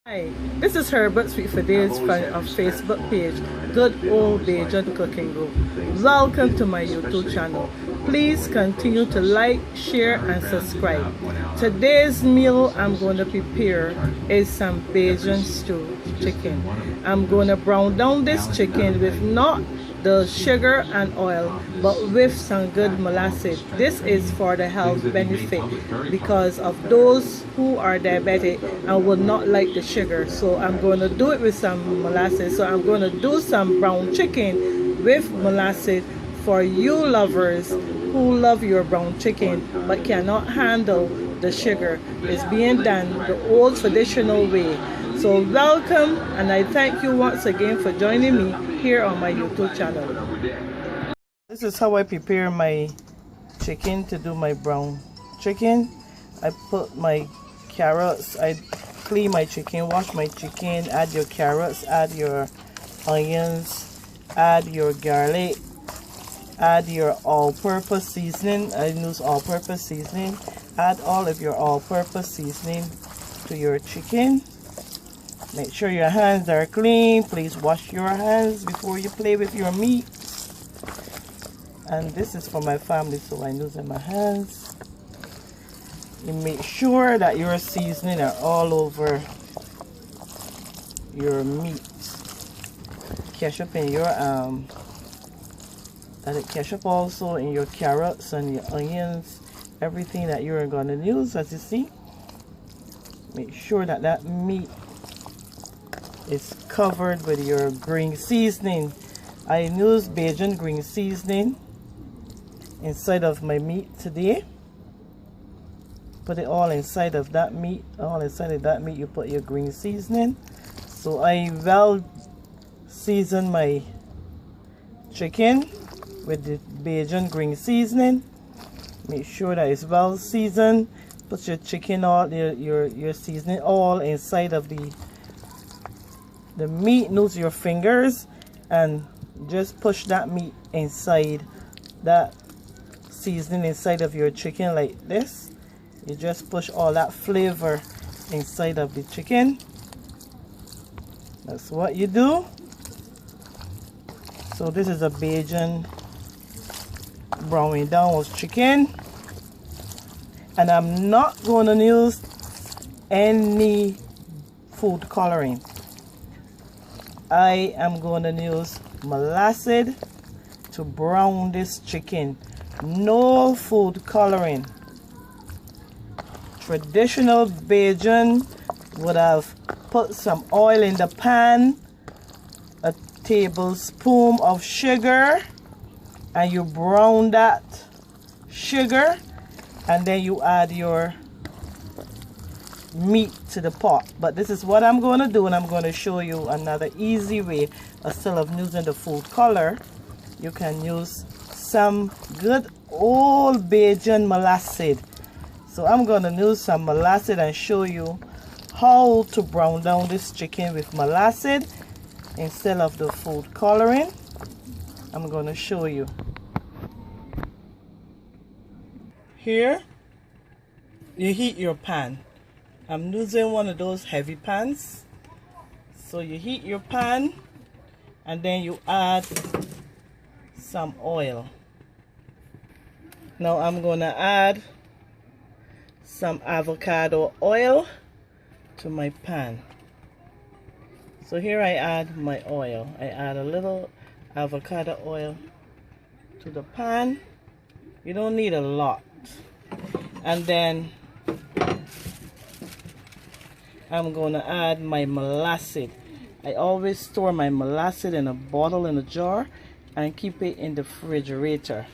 Hi, this is Herbert Sweet for Days of Facebook page, Good Old Bajan Cooking Group. Welcome to my YouTube channel. Please continue to like, share and subscribe. Today's meal I'm going to prepare is some Bajan stew chicken. I'm going to brown down this chicken with not the sugar and oil, but with some good molasses. This is for the health benefit because of those who are diabetic and would not like the sugar. So I'm going to do it with some molasses. So I'm going to do some brown chicken with molasses for you lovers who love your brown chicken but cannot handle the sugar. It's being done the old traditional way. So welcome, and I thank you once again for joining me here on my YouTube channel. This is how I prepare my chicken to do my brown chicken. I put my carrots, I clean my chicken, wash my chicken, add your carrots, add your onions, add your garlic, add your all-purpose seasoning. I use all-purpose seasoning. Add all of your all-purpose seasoning to your chicken. Make sure your hands are clean. Please wash your hands before you play with your meat. And this is for my family, so I'm using my hands. You make sure that your seasoning are all over your meat. Ketchup in your ketchup also in your carrots and your onions, everything that you're gonna use. As you see, make sure that that meat is covered with your green seasoning. I use Bajan green seasoning inside of my meat today. Put it all inside of that meat. All inside of that meat you put your green seasoning. So I well season my chicken with the Bajan green seasoning. Make sure that it's well seasoned. Put your chicken all your seasoning all inside of the meat. Use your fingers and just push that meat inside that seasoning inside of your chicken like this. You just push all that flavor inside of the chicken. That's what you do. So this is a Bajan browning down with chicken, and I'm not going to use any food coloring. I am going to use molasses to brown this chicken. No food coloring. Traditional Bajan would have put some oil in the pan, a tablespoon of sugar, and you brown that sugar, and then you add your meat to the pot. But this is what I'm going to do, and I'm going to show you another easy way. Instead of using the food color, you can use some good old Bajan molasses. So I'm going to use some molasses and show you how to brown down this chicken with molasses instead of the food coloring. I'm going to show you. Here, you heat your pan. I'm using one of those heavy pans. So you heat your pan and then you add some oil. Now I'm going to add some avocado oil to my pan. So here I add my oil. I add a little avocado oil to the pan. You don't need a lot. And then I'm going to add my molasses. I always store my molasses in a bottle, in a jar, and keep it in the refrigerator.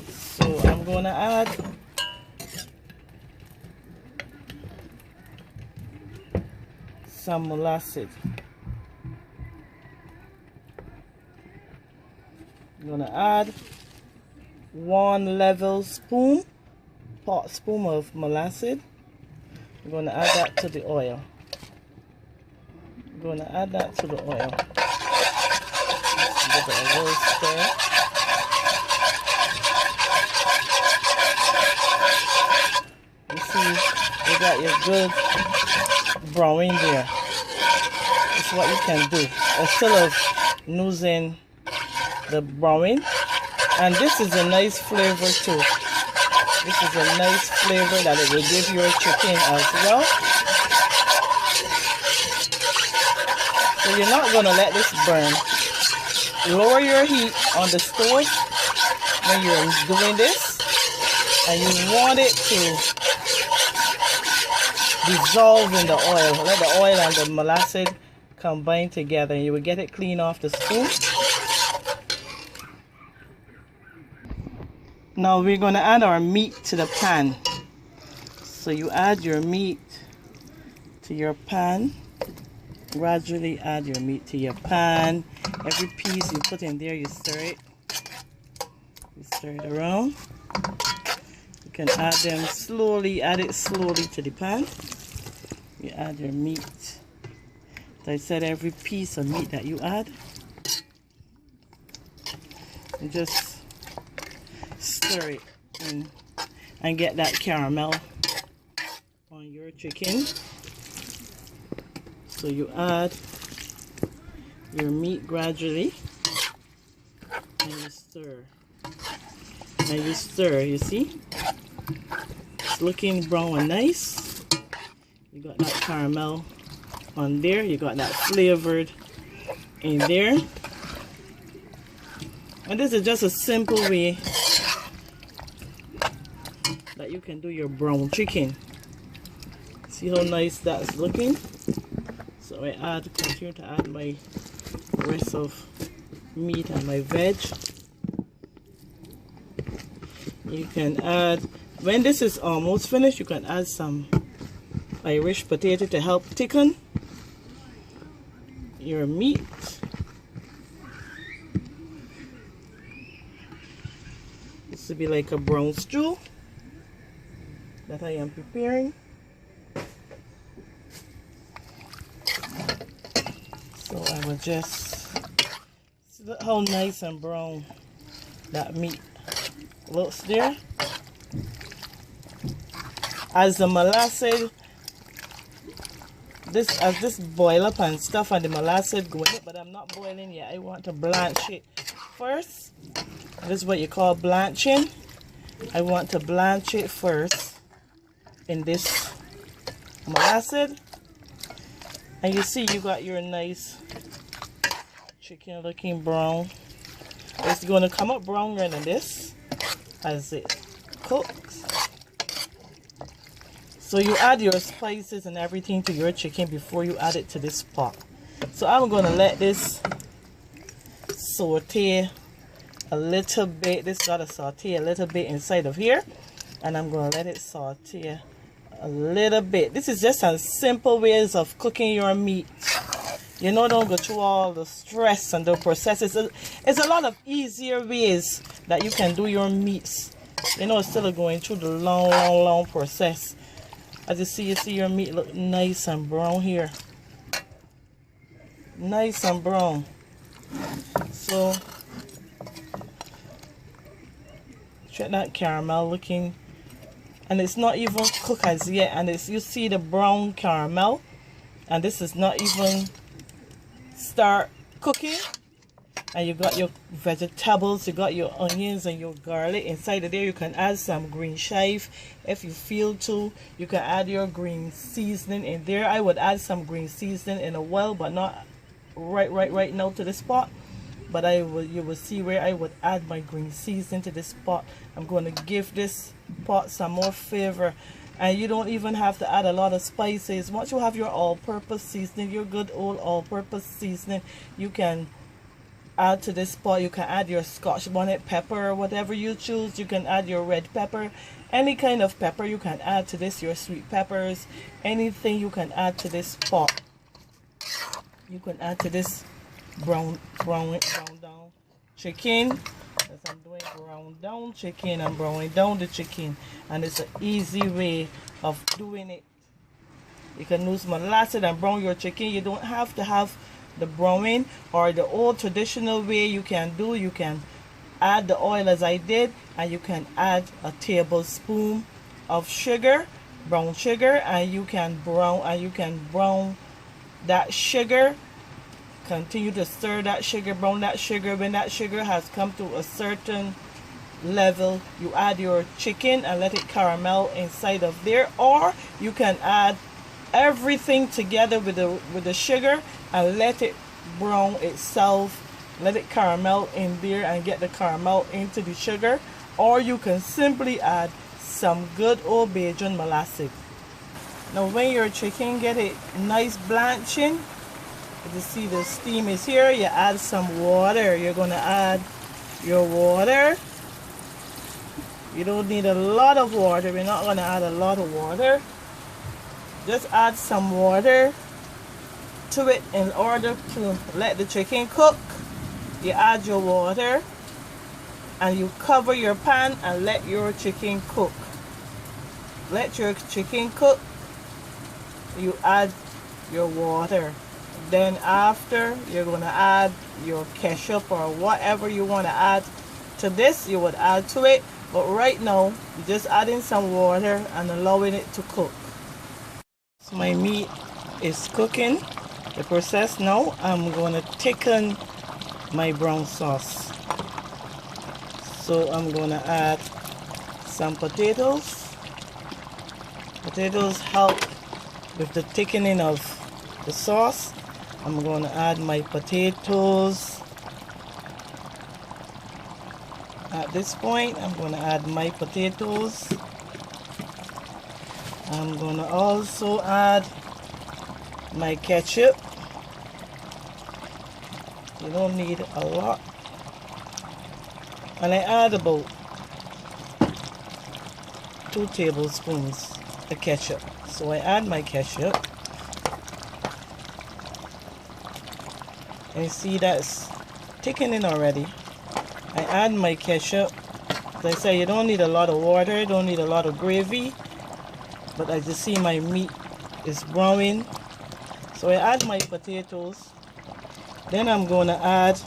So I'm going to add some molasses. I'm going to add 1 level spoon, pot spoon of molasses. I'm going to add that to the oil. I'm going to add that to the oil. Give it a little stir. You see, you got your good browning there. That's what you can do instead of using the browning. And this is a nice flavor too. This is a nice flavor that it will give your chicken as well. So you're not going to let this burn. Lower your heat on the stove when you're doing this, and you want it to dissolve in the oil. Let the oil and the molasses combine together, and you will get it clean off the spoon. Now we're going to add our meat to the pan. So you add your meat to your pan. Gradually add your meat to your pan. Every piece you put in there, you stir it. You stir it around. You can add them slowly, add it slowly to the pan. You add your meat. As I said, every piece of meat that you add, and just stir it and get that caramel on your chicken. So you add your meat gradually, and you stir. And you stir, you see? It's looking brown and nice. You got that caramel on there. You got that flavored in there. And this is just a simple way that you can do your brown chicken. See how nice that's looking? So I continue to add my rest of meat and my veg. You can add, when this is almost finished, you can add some Irish potato to help thicken your meat. This will be like a brown stew that I am preparing. So I will just see how nice and brown that meat looks there. As the molasses, as this boil up and stuff, and the molasses go in it, but I'm not boiling yet. I want to blanch it first. This is what you call blanching. I want to blanch it first in this molasses. And you see you got your nice chicken looking brown. It's going to come up browner than this as it cooks. So you add your spices and everything to your chicken before you add it to this pot. So I'm going to let this saute a little bit. This got to saute a little bit inside of here, and I'm going to let it saute a little bit. This is just a simple ways of cooking your meat. You know, don't go through all the stress and the processes. It's a lot of easier ways that you can do your meats. You know, instead of going through the long process. As you see your meat look nice and brown here. Nice and brown. So check that caramel looking, and it's not even cooked as yet, and it's, you see the brown caramel, and this is not even start cooking. And you got your vegetables, you got your onions and your garlic inside of there. You can add some green chive if you feel to. You can add your green seasoning in there. I would add some green seasoning in a while, but not right now to this pot. But you will see where I would add my green seasoning to this pot. I'm going to give this pot some more flavor. And you don't even have to add a lot of spices. Once you have your all-purpose seasoning, your good old all-purpose seasoning, you can add to this pot. You can add your Scotch bonnet pepper, whatever you choose. You can add your red pepper, any kind of pepper you can add to this, your sweet peppers, anything you can add to this pot. You can add to this brown down chicken. As I'm doing brown down chicken, I'm browning down the chicken, and it's an easy way of doing it. You can use molasses and brown your chicken. You don't have to have the browning or the old traditional way. You can add the oil as I did, and you can add a tablespoon of sugar brown sugar, and you can brown that sugar. Continue to stir that sugar, brown that sugar. When that sugar has come to a certain level, you add your chicken and let it caramel inside of there, or you can add everything together with the sugar and let it brown itself, let it caramel in there and get the caramel into the sugar, or you can simply add some good old Bajan molasses. Now when your chicken get it nice blanching, you see the steam is here, you add some water. You're going to add your water. You don't need a lot of water. We're not going to add a lot of water. Just add some water to it in order to let the chicken cook. You add your water and you cover your pan and let your chicken cook. Let your chicken cook. You add your water. Then after, you're going to add your ketchup or whatever you want to add to this, you would add to it. But right now, you're just adding some water and allowing it to cook. So my meat is cooking. The process now, I'm going to thicken my brown sauce. So I'm going to add some potatoes. Potatoes help with the thickening of the sauce. I'm going to add my potatoes. At this point, I'm going to add my potatoes. I'm going to also add my ketchup. You don't need a lot. And I add about 2 tablespoons of ketchup. So I add my ketchup. And you see that's thickening already. I add my ketchup. As I say, you don't need a lot of water, you don't need a lot of gravy. But as you see, my meat is browning. So I add my potatoes. Then I'm going to add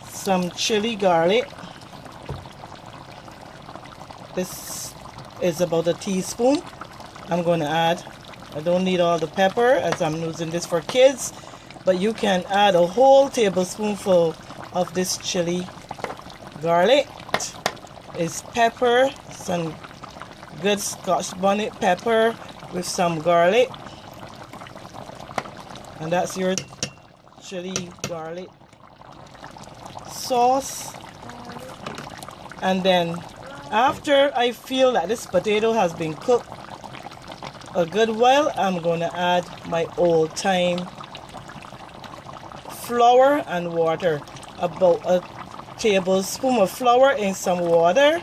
some chili garlic. This is about a teaspoon. I'm going to add. I don't need all the pepper as I'm using this for kids. But you can add a whole tablespoonful of this chili garlic. It's pepper, some good Scotch bonnet pepper with some garlic. And that's your chili garlic sauce. And then after I feel that this potato has been cooked a good while, I'm going to add my old-time flour and water. About a tablespoon of flour in some water.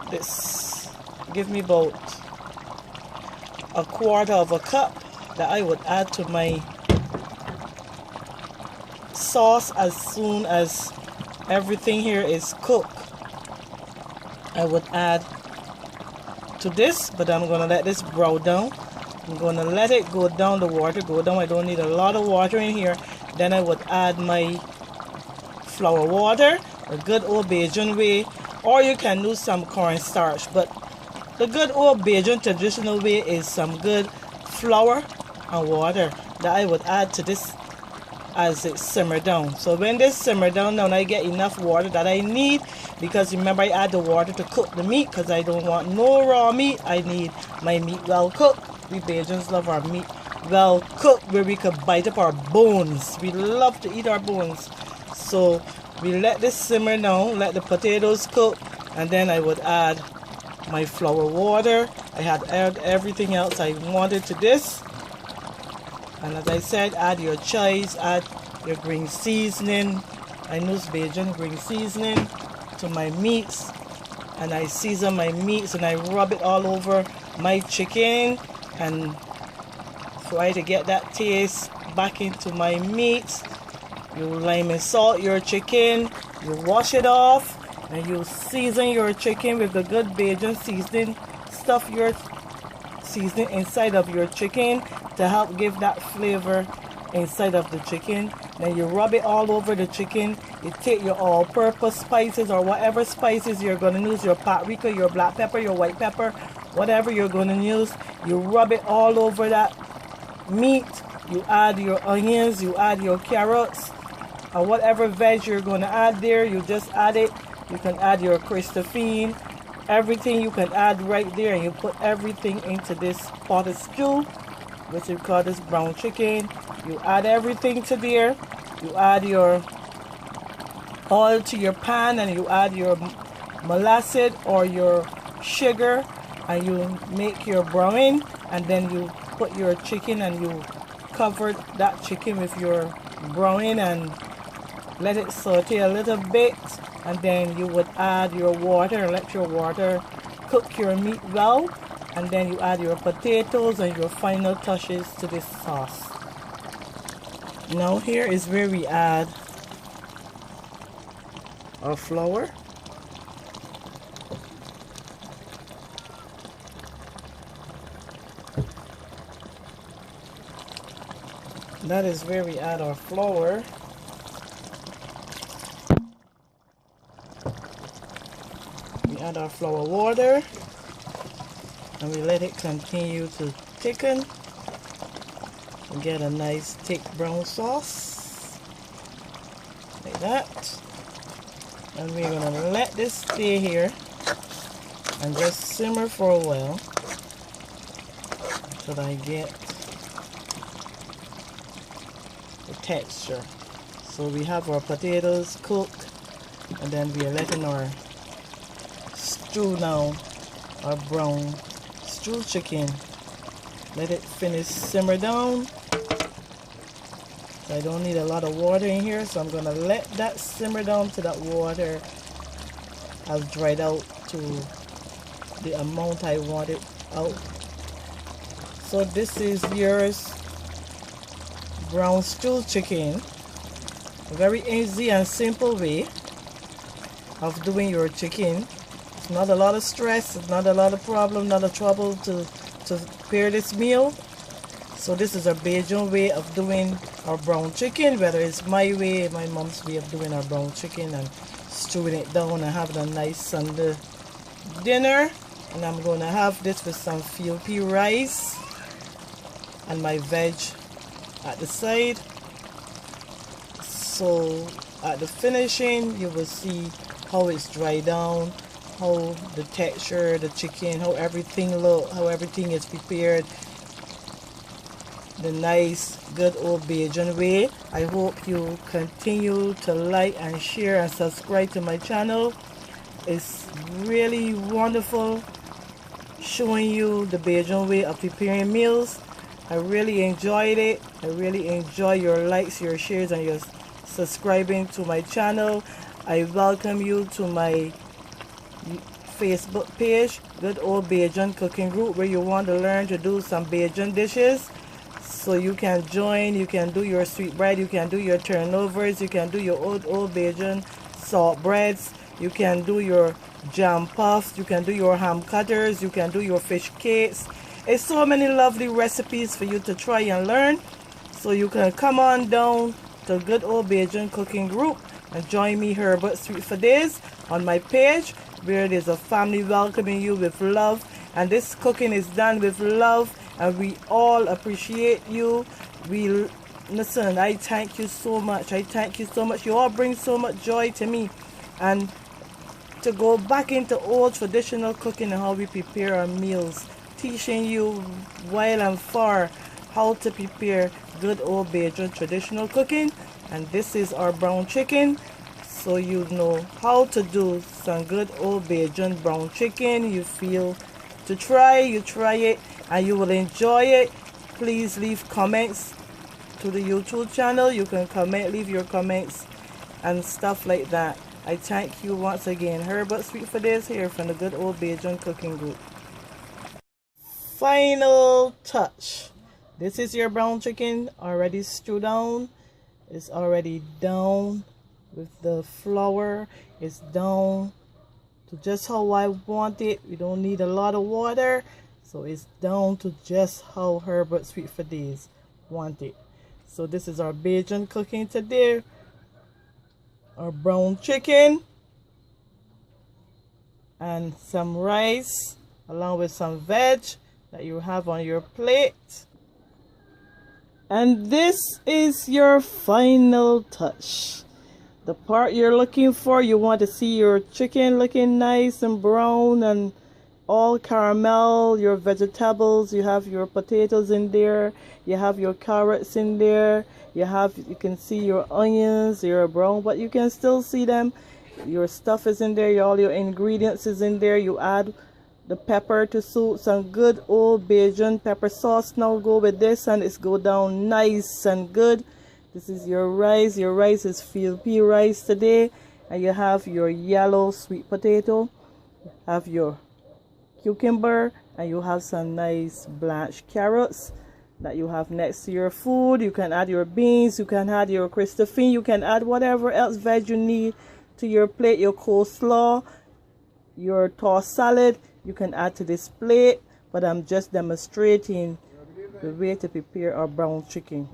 This give me about a quarter of a cup that I would add to my sauce as soon as everything here is cooked. I would add to this, but I'm going to let this brown down. I'm going to let it go down, the water go down. I don't need a lot of water in here. Then I would add my flour water, a good old Bajan way, or you can use some cornstarch. But the good old Bajan traditional way is some good flour and water that I would add to this as it simmer down. So when this simmer down, now I get enough water that I need, because remember I add the water to cook the meat because I don't want no raw meat. I need my meat well cooked. We Bajans love our meat well cooked where we could bite up our bones. We love to eat our bones. So we let this simmer down, let the potatoes cook, and then I would add my flour water. I had added everything else I wanted to this. And as I said, add your chives, add your green seasoning. I use Bajan green seasoning to my meats. And I season my meats and I rub it all over my chicken and try to get that taste back into my meats. You lime and salt your chicken, you wash it off, and you season your chicken with the good Bajan seasoning. Stuff your seasoning inside of your chicken to help give that flavor inside of the chicken. Then you rub it all over the chicken. You take your all-purpose spices or whatever spices you're going to use, your paprika, your black pepper, your white pepper, whatever you're going to use. You rub it all over that meat. You add your onions, you add your carrots, or whatever veg you're going to add there. You just add it. You can add your Christophine, everything you can add right there, and you put everything into this pot of stew, which we call this brown chicken. You add everything to there. You add your oil to your pan, and you add your molasses or your sugar, and you make your browning, and then you put your chicken and you cover that chicken with your browning and let it saute a little bit, and then you would add your water and let your water cook your meat well, and then you add your potatoes and your final touches to this sauce. Now here is where we add our flour. That is where we add our flour. We add our flour water and we let it continue to thicken and get a nice thick brown sauce like that. And we're going to let this stay here and just simmer for a while until I get the texture. So we have our potatoes cooked, and then we are letting our stew now, our brown stew chicken, let it finish simmer down. I don't need a lot of water in here, so I'm gonna let that simmer down to that water has dried out to the amount I want it out. So this is yours brown stew chicken. A very easy and simple way of doing your chicken. It's not a lot of stress, it's not a lot of problem, not a trouble to prepare this meal. So this is a Bajan way of doing our brown chicken, whether it's my way, my mom's way of doing our brown chicken and stewing it down and having a nice Sunday dinner. And I'm going to have this with some field pea rice and my veg at the side. So at the finishing, you will see how it's dried down, how the texture, the chicken, how everything look, how everything is prepared. The nice, good old Bajan way. I hope you continue to like and share and subscribe to my channel. It's really wonderful showing you the Bajan way of preparing meals. I really enjoyed it. I really enjoy your likes, your shares, and your subscribing to my channel. I welcome you to my Facebook page, Good Old Bajan Cooking Group, where you want to learn to do some Bajan dishes. So you can join, you can do your sweet bread, you can do your turnovers, you can do your old Bajan salt breads, you can do your jam puffs, you can do your ham cutters, you can do your fish cakes. It's so many lovely recipes for you to try and learn. So you can come on down to Good Old Bajan Cooking Group and join me here but Sweet for Days on my page, where there's a family welcoming you with love. And this cooking is done with love, and we all appreciate you. Listen, I thank you so much. I thank you so much. You all bring so much joy to me. And to go back into old traditional cooking and how we prepare our meals, teaching you while and far how to prepare good old Bajan traditional cooking. And this is our brown chicken, so you know how to do some good old Bajan brown chicken. You feel to try, you try it and you will enjoy it. Please leave comments to the YouTube channel. You can comment, leave your comments and stuff like that. I thank you once again. Her but Sweet for Days here from the Good Old Bajan Cooking Group. Final touch. This is your brown chicken already stewed down. It's already down with the flour. It's down to just how I want it. We don't need a lot of water. So it's down to just how Herbert Sweet for Days want it. So this is our Bajan cooking today. Our brown chicken and some rice along with some veg that you have on your plate. And this is your final touch. The part you're looking for. You want to see your chicken looking nice and brown and all caramel, your vegetables, you have your potatoes in there, you have your carrots in there, you can see your onions, they're brown, but you can still see them. Your stuff is in there, all your ingredients is in there. You add the pepper to suit, some good old Bajan pepper sauce now go with this, and it's go down nice and good. This is your rice. Your rice is field pea rice today, and you have your yellow sweet potato, you have your cucumber, and you have some nice blanched carrots that you have next to your food. You can add your beans, you can add your Christophine, you can add whatever else veg you need to your plate, your coleslaw, your tossed salad, you can add to this plate, but I'm just demonstrating the way to prepare our brown chicken.